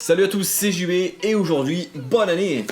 Salut à tous, c'est JB et aujourd'hui, bonne année!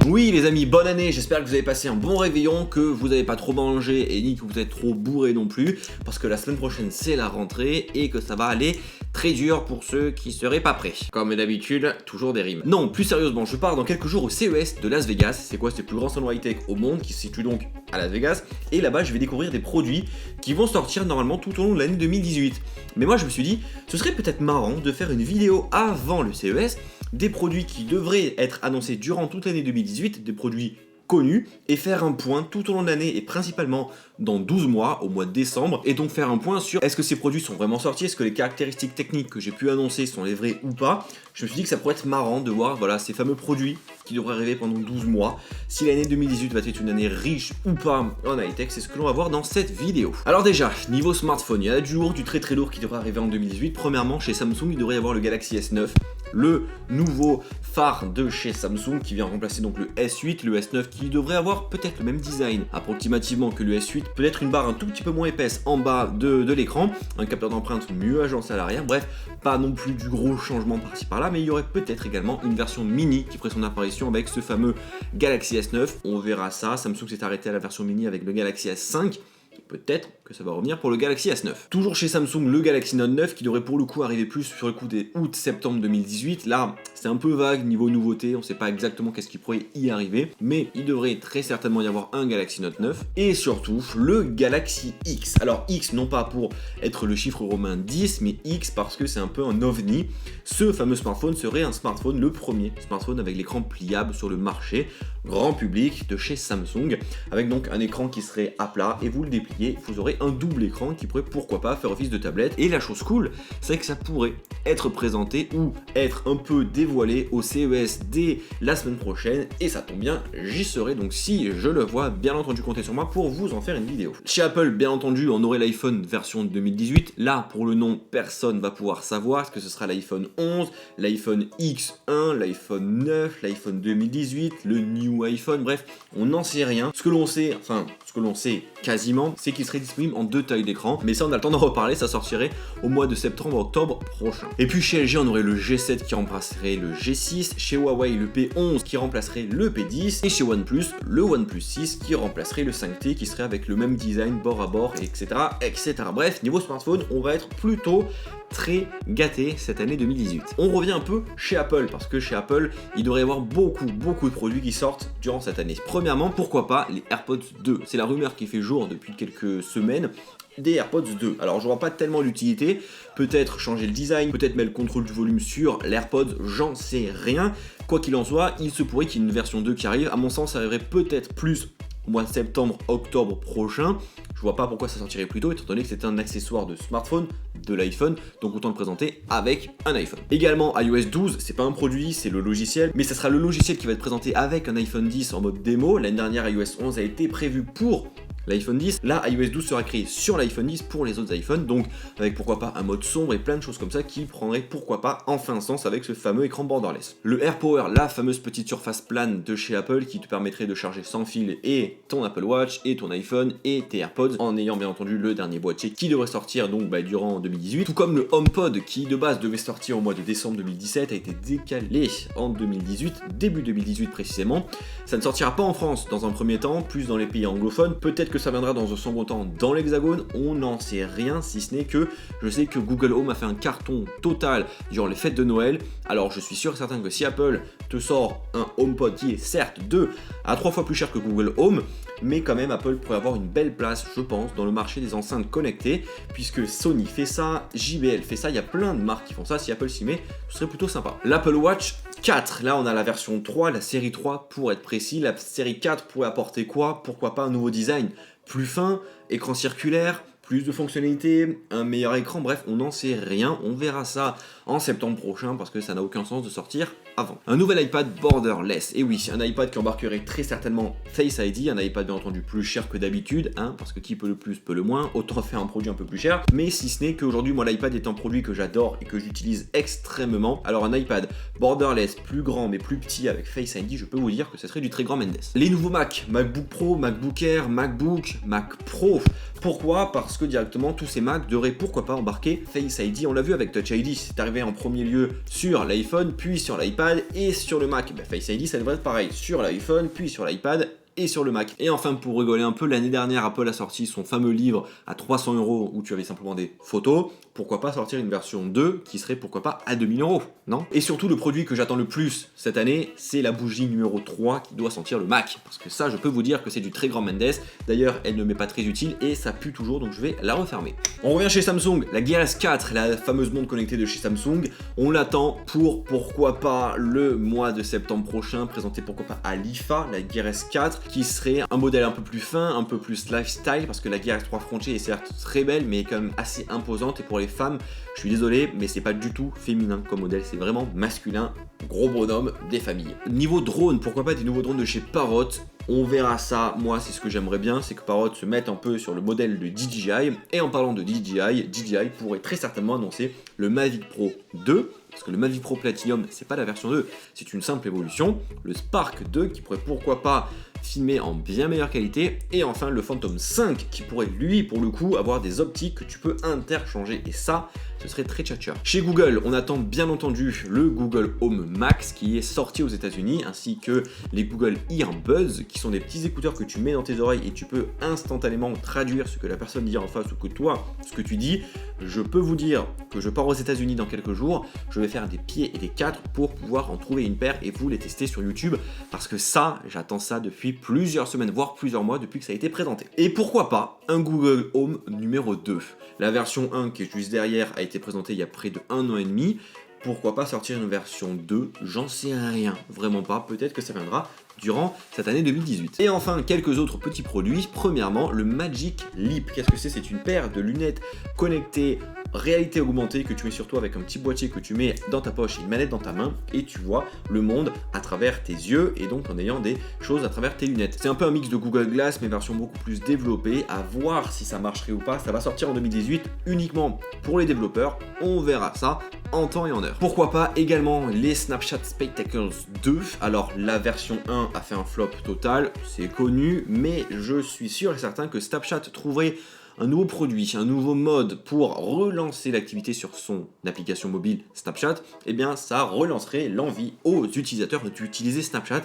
Oui les amis, bonne année, j'espère que vous avez passé un bon réveillon, que vous n'avez pas trop mangé et ni que vous êtes trop bourré non plus, parce que la semaine prochaine c'est la rentrée et que ça va aller très dur pour ceux qui seraient pas prêts. Comme d'habitude, toujours des rimes. Non, plus sérieusement, je pars dans quelques jours au CES de Las Vegas, c'est quoi? C'est le plus grand salon high-tech au monde qui se situe donc à Las Vegas, et là-bas je vais découvrir des produits qui vont sortir normalement tout au long de l'année 2018. Mais moi je me suis dit, ce serait peut-être marrant de faire une vidéo avant le CES, des produits qui devraient être annoncés durant toute l'année 2018, des produits connus, et faire un point tout au long de l'année et principalement dans 12 mois, au mois de décembre, et donc faire un point sur est-ce que ces produits sont vraiment sortis, est-ce que les caractéristiques techniques que j'ai pu annoncer sont les vraies ou pas. Je me suis dit que ça pourrait être marrant de voir voilà, ces fameux produits qui devraient arriver pendant 12 mois. Si l'année 2018 va être une année riche ou pas en high-tech, c'est ce que l'on va voir dans cette vidéo. Alors déjà, niveau smartphone, il y a du lourd, du très lourd qui devrait arriver en 2018. Premièrement, chez Samsung, il devrait y avoir le Galaxy S9, le nouveau phare de chez Samsung qui vient remplacer donc le S8, le S9 qui devrait avoir peut-être le même design approximativement que le S8, peut-être une barre un tout petit peu moins épaisse en bas de l'écran, un capteur d'empreinte mieux agencé à l'arrière, bref, pas non plus du gros changement par-ci par-là, mais il y aurait peut-être également une version mini qui ferait son apparition avec ce fameux Galaxy S9, on verra ça. Samsung s'est arrêté à la version mini avec le Galaxy S5, peut-être que ça va revenir pour le Galaxy S9. Toujours chez Samsung, le Galaxy Note 9 qui devrait pour le coup arriver plus sur le coup des août-septembre 2018. Là, c'est un peu vague niveau nouveauté, on sait pas exactement qu'est-ce qui pourrait y arriver, mais il devrait très certainement y avoir un Galaxy Note 9. Et surtout, le Galaxy X. Alors X, non pas pour être le chiffre romain 10, mais X parce que c'est un peu un ovni. Ce fameux smartphone serait un smartphone, le premier smartphone avec l'écran pliable sur le marché, grand public de chez Samsung, avec donc un écran qui serait à plat et vous le dépliez, vous aurez un double écran qui pourrait pourquoi pas faire office de tablette. Et la chose cool, c'est que ça pourrait être présenté ou être un peu dévoilé au CES dès la semaine prochaine, et ça tombe bien, j'y serai, donc si je le vois, bien entendu comptez sur moi pour vous en faire une vidéo. Chez Apple, bien entendu, on aurait l'iPhone version 2018, là pour le nom, personne va pouvoir savoir, est-ce que ce sera l'iPhone 11, l'iPhone X1, l'iPhone 9, l'iPhone 2018, le New iPhone, bref, on n'en sait rien. Ce que l'on sait, enfin, ce que l'on sait quasiment, c'est qu'il serait disponible en deux tailles d'écran, mais ça on a le temps d'en reparler, ça sortirait au mois de septembre-octobre prochain. Et puis chez LG, on aurait le G7 qui remplacerait le G6, chez Huawei le P11 qui remplacerait le P10, et chez OnePlus, le OnePlus 6 qui remplacerait le 5T qui serait avec le même design bord à bord, etc. etc. Bref, niveau smartphone, on va être plutôt très gâté cette année 2018. On revient un peu chez Apple, parce que chez Apple, il devrait y avoir beaucoup de produits qui sortent durant cette année. Premièrement, pourquoi pas les AirPods 2? C'est la rumeur qui fait jour depuis quelques semaines des AirPods 2. Alors je vois pas tellement l'utilité, peut-être changer le design, peut-être mettre le contrôle du volume sur l'AirPods, j'en sais rien. Quoi qu'il en soit, il se pourrait qu'il y ait une version 2 qui arrive. À mon sens, ça arriverait peut-être plus au mois de septembre-octobre prochain. Je vois pas pourquoi ça sortirait plus tôt, étant donné que c'est un accessoire de smartphone, de l'iPhone, donc autant le présenter avec un iPhone. Également, iOS 12, c'est pas un produit, c'est le logiciel, mais ça sera le logiciel qui va être présenté avec un iPhone 10 en mode démo. L'année dernière, iOS 11 a été prévu pour l'iPhone 10, là iOS 12 sera créé sur l'iPhone 10 pour les autres iPhones, donc avec pourquoi pas un mode sombre et plein de choses comme ça qui prendraient pourquoi pas enfin sens avec ce fameux écran borderless. Le AirPower, la fameuse petite surface plane de chez Apple qui te permettrait de charger sans fil et ton Apple Watch et ton iPhone et tes AirPods, en ayant bien entendu le dernier boîtier qui devrait sortir donc durant 2018, tout comme le HomePod qui de base devait sortir au mois de décembre 2017 a été décalé en 2018, début 2018 précisément. Ça ne sortira pas en France dans un premier temps, plus dans les pays anglophones, peut-être que ça viendra dans un second temps dans l'Hexagone, on n'en sait rien, si ce n'est que je sais que Google Home a fait un carton total durant les fêtes de Noël. Alors je suis sûr et certain que si Apple te sort un HomePod qui est certes 2 à 3 fois plus cher que Google Home, mais quand même Apple pourrait avoir une belle place, je pense, dans le marché des enceintes connectées, puisque Sony fait ça, JBL fait ça, il y a plein de marques qui font ça. Si Apple s'y met, ce serait plutôt sympa. L'Apple Watch 4, là on a la version 3, la série 3 pour être précis. La série 4 pourrait apporter quoi? Pourquoi pas un nouveau design plus fin, écran circulaire, plus de fonctionnalités, un meilleur écran, bref, on n'en sait rien, on verra ça en septembre prochain parce que ça n'a aucun sens de sortir avant. Un nouvel iPad borderless, et oui, un iPad qui embarquerait très certainement Face ID, un iPad bien entendu plus cher que d'habitude, parce que qui peut le plus peut le moins, autant faire un produit un peu plus cher, mais si ce n'est qu'aujourd'hui, moi l'iPad est un produit que j'adore et que j'utilise extrêmement. Alors un iPad borderless plus grand mais plus petit avec Face ID, je peux vous dire que ce serait du très grand Mendes. Les nouveaux Mac, MacBook Pro, MacBook Air, MacBook, Mac Pro, pourquoi? Parce parce que directement tous ces Mac devraient pourquoi pas embarquer Face ID. On l'a vu avec Touch ID, c'est arrivé en premier lieu sur l'iPhone, puis sur l'iPad et sur le Mac. Face ID ça devrait être pareil sur l'iPhone, puis sur l'iPad et sur le Mac. Et enfin, pour rigoler un peu, l'année dernière, Apple a sorti son fameux livre à 300 € où tu avais simplement des photos. Pourquoi pas sortir une version 2 qui serait pourquoi pas à 2000 €, non? Et surtout, le produit que j'attends le plus cette année, c'est la bougie numéro 3 qui doit sentir le Mac. Parce que ça, je peux vous dire que c'est du très grand Mendes. D'ailleurs, elle ne m'est pas très utile et ça pue toujours, donc je vais la refermer. On revient chez Samsung, la Gear S4, la fameuse montre connectée de chez Samsung. On l'attend pour pourquoi pas le mois de septembre prochain, présenté pourquoi pas à l'IFA, la Gear S4, qui serait un modèle un peu plus fin, un peu plus lifestyle, parce que la Gear S3 Frontier est certes très belle, mais quand même assez imposante, et pour les femmes, je suis désolé, mais c'est pas du tout féminin comme modèle, c'est vraiment masculin, gros bonhomme des familles. Niveau drone, pourquoi pas des nouveaux drones de chez Parrot? On verra ça. Moi, c'est ce que j'aimerais bien, c'est que Parrot se mette un peu sur le modèle de DJI. Et en parlant de DJI pourrait très certainement annoncer le Mavic Pro 2. Parce que le Mavic Pro Platinum, c'est pas la version 2, c'est une simple évolution. Le Spark 2 qui pourrait pourquoi pas filmer en bien meilleure qualité. Et enfin le Phantom 5 qui pourrait lui pour le coup avoir des optiques que tu peux interchanger. Et ça, ce serait très tchatcha. Chez Google, on attend bien entendu le Google Home Max qui est sorti aux États-Unis, ainsi que les Google Earbuds qui sont des petits écouteurs que tu mets dans tes oreilles et tu peux instantanément traduire ce que la personne dit en face ou que toi, ce que tu dis. Je peux vous dire que je pars aux États-Unis dans quelques jours, je vais faire des pieds et des cadres pour pouvoir en trouver une paire et vous les tester sur YouTube parce que ça, j'attends ça depuis plusieurs semaines, voire plusieurs mois depuis que ça a été présenté. Et pourquoi pas un Google Home numéro 2. La version 1 qui est juste derrière a été présentée il y a près de 1 an et demi. Pourquoi pas sortir une version 2? J'en sais rien, vraiment pas, peut-être que ça viendra durant cette année 2018. Et enfin, quelques autres petits produits. Premièrement, le Magic Leap. Qu'est-ce que c'est? C'est une paire de lunettes connectées réalité augmentée que tu mets sur toi avec un petit boîtier que tu mets dans ta poche et une manette dans ta main et tu vois le monde à travers tes yeux et donc en ayant des choses à travers tes lunettes. C'est un peu un mix de Google Glass mais version beaucoup plus développée, à voir si ça marcherait ou pas. Ça va sortir en 2018 uniquement pour les développeurs, on verra ça en temps et en heure. Pourquoi pas également les Snapchat Spectacles 2. Alors la version 1 a fait un flop total, c'est connu, mais je suis sûr et certain que Snapchat trouverait un nouveau produit, un nouveau mode pour relancer l'activité sur son application mobile Snapchat, et bien ça relancerait l'envie aux utilisateurs d'utiliser Snapchat.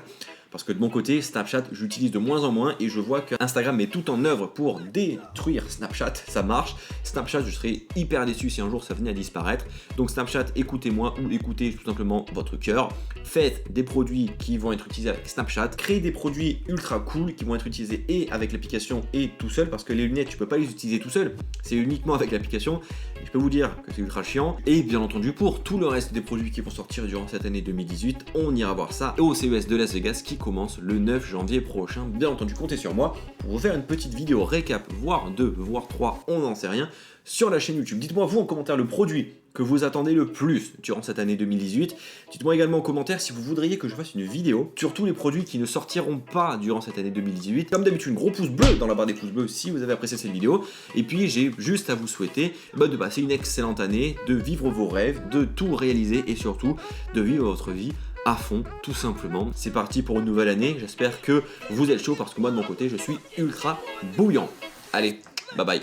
Parce que de mon côté, Snapchat, j'utilise de moins en moins et je vois que Instagram met tout en œuvre pour détruire Snapchat. Ça marche. Snapchat, je serais hyper déçu si un jour ça venait à disparaître. Donc Snapchat, écoutez-moi ou écoutez tout simplement votre cœur. Faites des produits qui vont être utilisés avec Snapchat. Créez des produits ultra cool qui vont être utilisés et avec l'application et tout seul. Parce que les lunettes, tu peux pas les utiliser tout seul. C'est uniquement avec l'application. Et je peux vous dire que c'est ultra chiant. Et bien entendu, pour tout le reste des produits qui vont sortir durant cette année 2018, on ira voir ça au CES de Las Vegas qui commence le 9 janvier prochain. Bien entendu, comptez sur moi pour vous faire une petite vidéo récap, voire 2, voire 3, on n'en sait rien, sur la chaîne YouTube. Dites-moi vous en commentaire le produit que vous attendez le plus durant cette année 2018. Dites-moi également en commentaire si vous voudriez que je fasse une vidéo sur tous les produits qui ne sortiront pas durant cette année 2018. Comme d'habitude, un gros pouce bleu dans la barre des pouces bleus si vous avez apprécié cette vidéo. Et puis j'ai juste à vous souhaiter de passer une excellente année, de vivre vos rêves, de tout réaliser et surtout de vivre votre vie à fond, tout simplement. C'est parti pour une nouvelle année. J'espère que vous êtes chaud parce que moi de mon côté, je suis ultra bouillant. Allez, bye bye.